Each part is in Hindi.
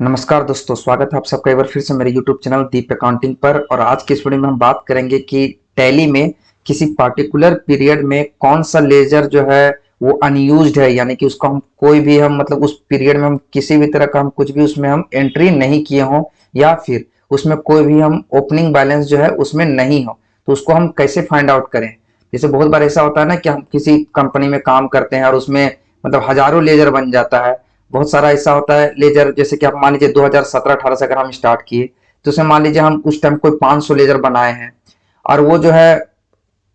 नमस्कार दोस्तों, स्वागत है आप सबका एक बार फिर से मेरे YouTube चैनल दीप अकाउंटिंग पर। और आज के इस वीडियो में हम बात करेंगे कि टैली में किसी पार्टिकुलर पीरियड में कौन सा लेजर जो है वो अनयूज्ड है, यानी कि उसको हम कोई भी हम मतलब उस पीरियड में हम किसी भी तरह का हम कुछ भी उसमें हम एंट्री नहीं किए हों, या फिर उसमें कोई भी हम ओपनिंग बैलेंस जो है उसमें नहीं हो, तो उसको हम कैसे फाइंड आउट करें। जैसे बहुत बार ऐसा होता है ना कि हम किसी कंपनी में काम करते हैं और उसमें मतलब हजारों लेजर बन जाता है। बहुत सारा ऐसा होता है लेजर, जैसे कि आप मान लीजिए 2017-18 से अगर हम स्टार्ट किए तो उसमें मान लीजिए हम उस टाइम कोई 500 लेजर बनाए हैं, और वो जो है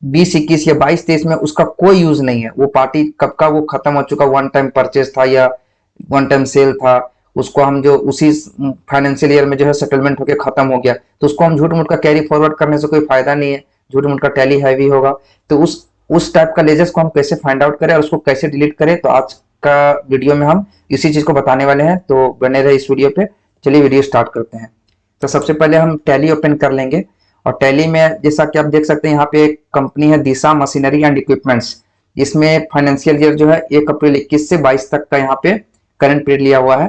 20-21 या 22-23 में उसका कोई यूज नहीं है। वो पार्टी कब का वो खत्म हो चुका, वन टाइम परचेज था या वन टाइम सेल था, उसको हम जो उसी फाइनेंशियल ईयर में जो है सेटलमेंट होकर खत्म हो गया, तो उसको हम झूठ मूठ का कैरी फॉरवर्ड करने से कोई फायदा नहीं है, झूठ मूठ का टैली हैवी होगा। तो उस टाइप का लेजर्स को हम कैसे फाइंड आउट करें और उसको कैसे डिलीट करें, तो आज का वीडियो में हम इसी चीज को बताने वाले हैं, तो बने रहे इस वीडियो पे। चलिए वीडियो स्टार्ट करते हैं। तो सबसे पहले हम टैली ओपन कर लेंगे, और टैली में जैसा कि आप देख सकते हैं यहाँ पे एक कंपनी है दिशा मशीनरी एंड इक्विपमेंट्स। इसमें फाइनेंशियल ईयर जो है 1 अप्रैल 21 से 22 तक का यहाँ पे करंट पीरियड लिया हुआ है।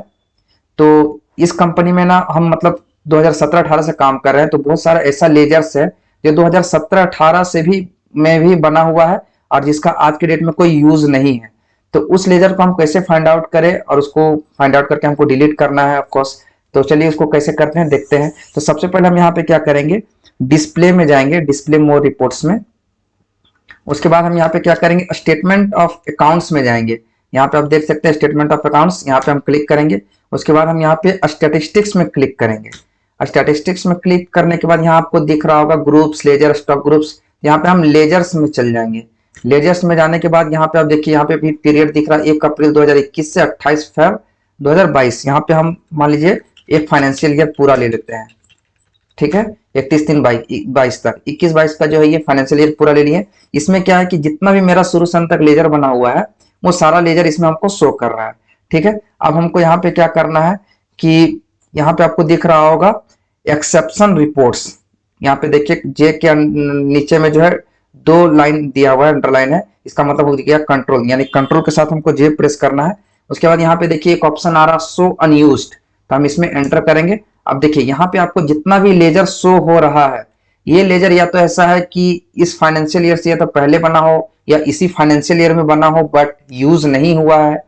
तो इस कंपनी में ना हम मतलब 2017-18 से काम कर रहे हैं, तो बहुत सारा ऐसा लेजर्स है जो 2017-18 से भी में भी बना हुआ है और जिसका आज के डेट में कोई यूज नहीं है। तो उस लेजर को हम कैसे फाइंड आउट करें और उसको फाइंड आउट करके हमको डिलीट करना है ऑफकोर्स। तो चलिए उसको कैसे करते हैं देखते हैं। तो सबसे पहले हम यहाँ पे क्या करेंगे, डिस्प्ले में जाएंगे, डिस्प्ले मोर रिपोर्ट्स में। उसके बाद हम यहाँ पे क्या करेंगे, स्टेटमेंट ऑफ अकाउंट्स में जाएंगे। यहाँ पे आप देख सकते हैं स्टेटमेंट ऑफ अकाउंट्स, यहाँ पे हम क्लिक करेंगे। उसके बाद हम यहाँ पे स्टैटिस्टिक्स में क्लिक करेंगे। स्टैटिस्टिक्स में क्लिक करने के बाद यहाँ आपको दिख रहा होगा ग्रुप्स, लेजर, स्टॉक ग्रुप्स। यहाँ पे हम लेजर्स में चल जाएंगे। लेजर्स में जाने के बाद यहाँ पे आप देखिए, यहाँ पे भी पीरियड दिख रहा है 1 अप्रैल 2021 से 28 फरवरी 2022। यहाँ पे हम मान लीजिए एक फाइनेंशियल ईयर पूरा ले लेते हैं, ठीक है, 31/3/22 तक, 21-22 का जो है ये फाइनेंशियल ईयर पूरा ले लिए। इसमें क्या है कि जितना भी मेरा शुरू से अंत तक लेजर बना हुआ है वो सारा लेजर इसमें हमको शो कर रहा है, ठीक है। अब हमको यहाँ पे क्या करना है कि यहाँ पे आपको दिख रहा होगा एक्सेप्शन रिपोर्ट्स। यहाँ पे देखिए जे के नीचे में जो है 2 लाइन दिया हुआ है, अंडरलाइन है, इसका मतलब हो गया कंट्रोल, यानी कंट्रोल के साथ हमको जे प्रेस करना है। उसके बाद यहाँ पे देखिए एक ऑप्शन आ रहा शो अनयूज्ड, तो हम इसमें एंटर करेंगे। अब देखिए यहाँ पे आपको जितना भी लेजर शो हो रहा है, ये लेजर या तो ऐसा है कि इस फाइनेंशियल ईयर से या तो पहले बना हो या इसी फाइनेंशियल ईयर में बना हो बट यूज नहीं हुआ है,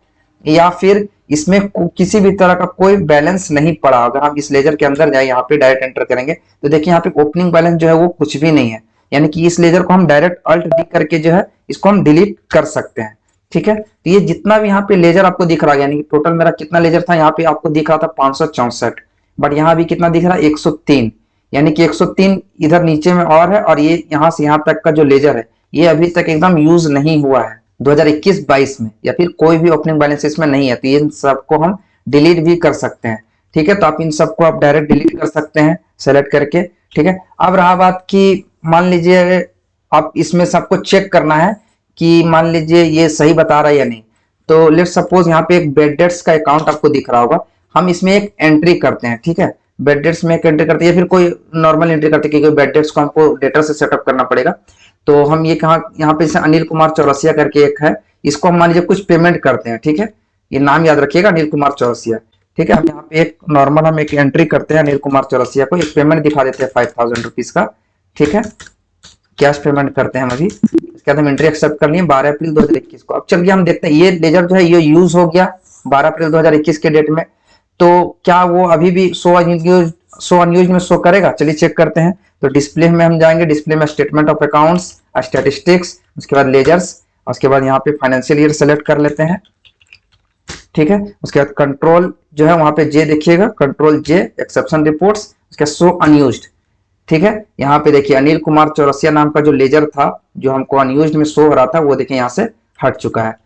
या फिर इसमें किसी भी तरह का कोई बैलेंस नहीं पड़ा। अगर हम इस लेजर के अंदर जाए, यहाँ पे डायरेक्ट एंटर करेंगे तो देखिए यहाँ पे ओपनिंग बैलेंस जो है वो कुछ भी नहीं है, यानी कि इस लेजर को हम डायरेक्ट अल्ट डी करके जो है इसको हम डिलीट कर सकते हैं, ठीक है। तो ये जितना भी यहाँ पे लेजर आपको दिख रहा है, यानी कि टोटल मेरा कितना लेजर था, यहाँ पे आपको दिख रहा था 564, बट यहाँ भी कितना दिख रहा है 103, यानी कि 103 इधर नीचे में और है, और ये यहाँ से यहाँ तक का जो लेजर है ये अभी तक एकदम यूज नहीं हुआ है 2021-22 में, या फिर कोई भी ओपनिंग बैलेंस इसमें नहीं है। तो इन सबको हम डिलीट भी कर सकते हैं, ठीक है। तो आप इन सबको आप डायरेक्ट डिलीट कर सकते हैं सेलेक्ट करके, ठीक है। अब रहा बात कि मान लीजिए आप इसमें सबको चेक करना है कि मान लीजिए ये सही बता रहा है या नहीं। तो लेट सपोज यहाँ पे एक बेड डेट्स का अकाउंट आपको दिख रहा होगा, हम इसमें एक एंट्री करते हैं, ठीक है। बेड डेट्स में एक एंट्री करते हैं या फिर कोई नॉर्मल एंट्री करते हैं, क्योंकि बेड डेट्स को हमको डेटा से सेटअप करना पड़ेगा। तो हम ये कहा, यहाँ पे अनिल कुमार चौरसिया करके एक है, इसको हम मान लीजिए कुछ पेमेंट करते हैं, ठीक है। ये नाम याद रखिएगा, अनिल कुमार चौरसिया, ठीक है। हम यहाँ पे एक नॉर्मल हम एक एंट्री करते हैं, अनिल कुमार चौरसिया को एक पेमेंट दिखा देते हैं 5000 रुपीज का, ठीक है। कैश पेमेंट करते हैं हम अभी। इसके बाद हम एंट्री एक्सेप्ट कर लिए 12 अप्रैल 2021 को। अब चलिए हम देखते हैं ये लेजर जो है ये यूज हो गया 12 अप्रैल 2021 के डेट में, तो क्या वो अभी भी शो अनयूज में शो करेगा। चलिए चेक करते हैं। तो डिस्प्ले में हम जाएंगे, डिस्प्ले में स्टेटमेंट ऑफ अकाउंट्स, स्टैटिस्टिक्स, उसके बाद लेजर्स, उसके बाद यहाँ पे फाइनेंशियल ईयर सेलेक्ट कर लेते हैं, ठीक है। उसके बाद कंट्रोल जो है वहां पे जे देखिएगा, कंट्रोल जे एक्सेप्शन रिपोर्ट्स, उसके शो अनयूज्ड, ठीक है। यहाँ पे देखिए अनिल कुमार चौरसिया नाम का जो लेजर था जो हमको अनयूज्ड में शो हो रहा था वो देखिए यहाँ से हट चुका है,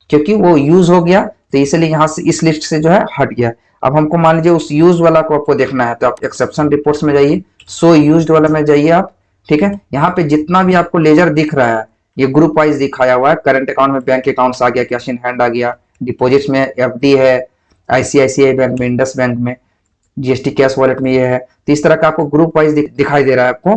क्योंकि वो यूज हो गया, तो इसलिए यहाँ से इस लिस्ट से जो है हट गया। अब हमको मान लीजिए उस यूज वाला को आपको देखना है, तो आप एक्सेप्शन रिपोर्ट्स में जाइए, सो यूज्ड वाला में जाइए आप, ठीक है। यहाँ पे जितना भी आपको लेजर दिख रहा है ये ग्रुप वाइज दिखाया हुआ है। करंट अकाउंट में बैंक अकाउंट्स आ गया, कैश इन हैंड आ गया, डिपॉजिट्स में एफडी है, आईसीआईसीआई बैंक में, इंडस बैंक में, जीएसटी कैश वॉलेट में ये है। तो इस तरह का आपको ग्रुप वाइज दिखाई दे रहा है आपको।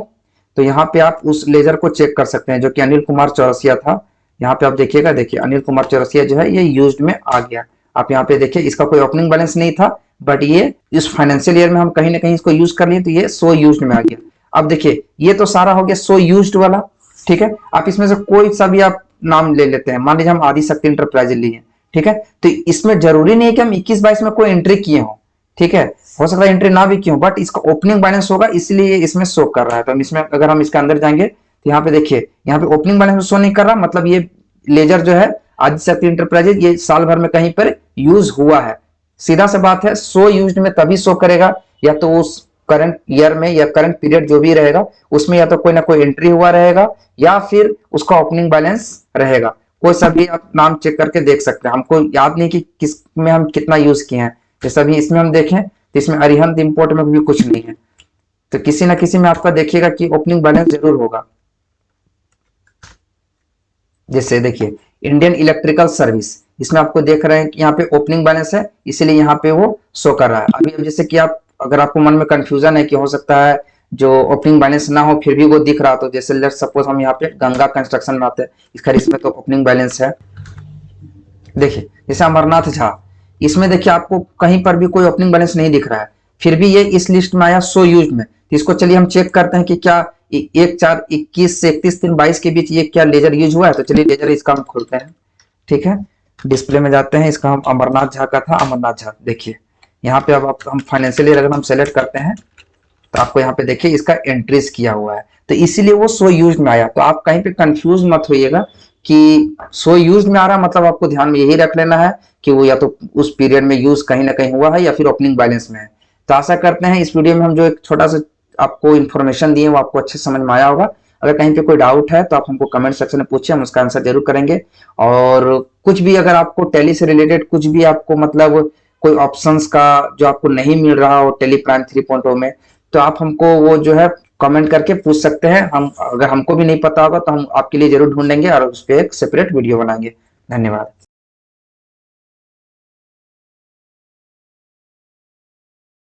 तो यहाँ पे आप उस लेजर को चेक कर सकते हैं जो कि अनिल कुमार चौरसिया था। यहाँ पे आप देखिएगा, देखिए अनिल कुमार चौरसिया जो है ये यूज्ड में आ गया। आप यहाँ पे देखिए इसका कोई ओपनिंग बैलेंस नहीं था, बट ये इस फाइनेंशियल ईयर में हम कहीं ना कहीं इसको यूज कर लिए तो ये सो यूज्ड में आ गया। अब देखिए ये तो सारा हो गया सो यूज्ड वाला, ठीक है। आप इसमें से कोई सा भी आप नाम ले लेते हैं, मान लीजिए हम आदिशक्ति इंटरप्राइज लिए, ठीक है। तो इसमें जरूरी नहीं है कि हम 21-22 में कोई एंट्री किए हो, ठीक है, हो सकता है एंट्री ना भी किए हो, बट इसका ओपनिंग बैलेंस होगा इसलिए इसमें शो कर रहा है। तो हम इसमें अगर हम इसके अंदर जाएंगे तो यहाँ पे देखिए, यहाँ पे ओपनिंग बैलेंस शो नहीं कर रहा, मतलब ये लेजर जो है आदिशक्ति इंटरप्राइजेज ये साल भर में कहीं पर यूज हुआ है। सीधा सा बात है, सो यूज्ड में तभी शो करेगा या तो उस करंट ईयर में या करंट पीरियड जो भी रहेगा उसमें या तो कोई ना कोई एंट्री हुआ रहेगा या फिर उसका ओपनिंग बैलेंस रहेगा। कोई सा भी आप नाम चेक करके देख सकते हैं, हमको याद नहीं कि किस में हम कितना यूज किए हैं। जैसे अभी इसमें हम देखें तो इसमें अरिहंत इंपोर्ट में भी कुछ नहीं है, तो किसी ना किसी में आपका देखिएगा कि ओपनिंग बैलेंस जरूर होगा। जैसे देखिए इंडियन इलेक्ट्रिकल सर्विस, इसमें आपको देख रहे हैं कि यहाँ पे ओपनिंग बैलेंस है इसलिए यहाँ पे वो शो कर रहा है। अभी जैसे कि आप अगर आपको मन में कंफ्यूजन है कि हो सकता है जो ओपनिंग बैलेंस ना हो फिर भी वो दिख रहा, तो जैसे लेट सपोज हम यहाँ पे गंगा कंस्ट्रक्शन में आते हैं, इसका इसमें तो ओपनिंग बैलेंस है। देखिए जैसे अमरनाथ झा, इसमें देखिए आपको कहीं पर भी कोई ओपनिंग बैलेंस नहीं दिख रहा है, फिर भी ये इस लिस्ट में आया सो यूज में। तो इसको चलिए हम चेक करते हैं कि क्या 1/4/21 से 31/3/22 के बीच ये क्या लेजर यूज हुआ है। तो चलिए लेजर इसका हम खोलते हैं, ठीक है, डिस्प्ले में जाते हैं। इसका हम अमरनाथ झा का था, अमरनाथ झा देखिए यहाँ पे। अब हम फाइनेंशियल ईयर अगर हम सेलेक्ट करते हैं तो आपको यहाँ पे देखिए इसका एंट्रीज किया हुआ है, तो इसीलिए वो सो यूज में आया। तो आप कहीं पे कंफ्यूज मत होइएगा कि सो यूज में आ रहा, मतलब आपको ध्यान में यही रख लेना है कि वो या तो उस पीरियड में यूज कहीं ना कहीं हुआ है या फिर ओपनिंग बैलेंस में है। तो आशा करते हैं इस वीडियो में हम जो एक छोटा सा आपको इन्फॉर्मेशन दिए वो आपको अच्छे समझ में आया होगा। अगर कहीं पे कोई डाउट है तो आप हमको कमेंट सेक्शन में पूछिए, हम उसका आंसर जरूर करेंगे। और कुछ भी अगर आपको टैली से रिलेटेड कुछ भी आपको मतलब कोई ऑप्शंस का जो आपको नहीं मिल रहा हो टैली प्राइम 3.0 में, तो आप हमको वो जो है कमेंट करके पूछ सकते हैं। हम अगर हमको भी नहीं पता होगा तो हम आपके लिए जरूर ढूंढेंगे और उस पर एक सेपरेट वीडियो बनाएंगे। धन्यवाद।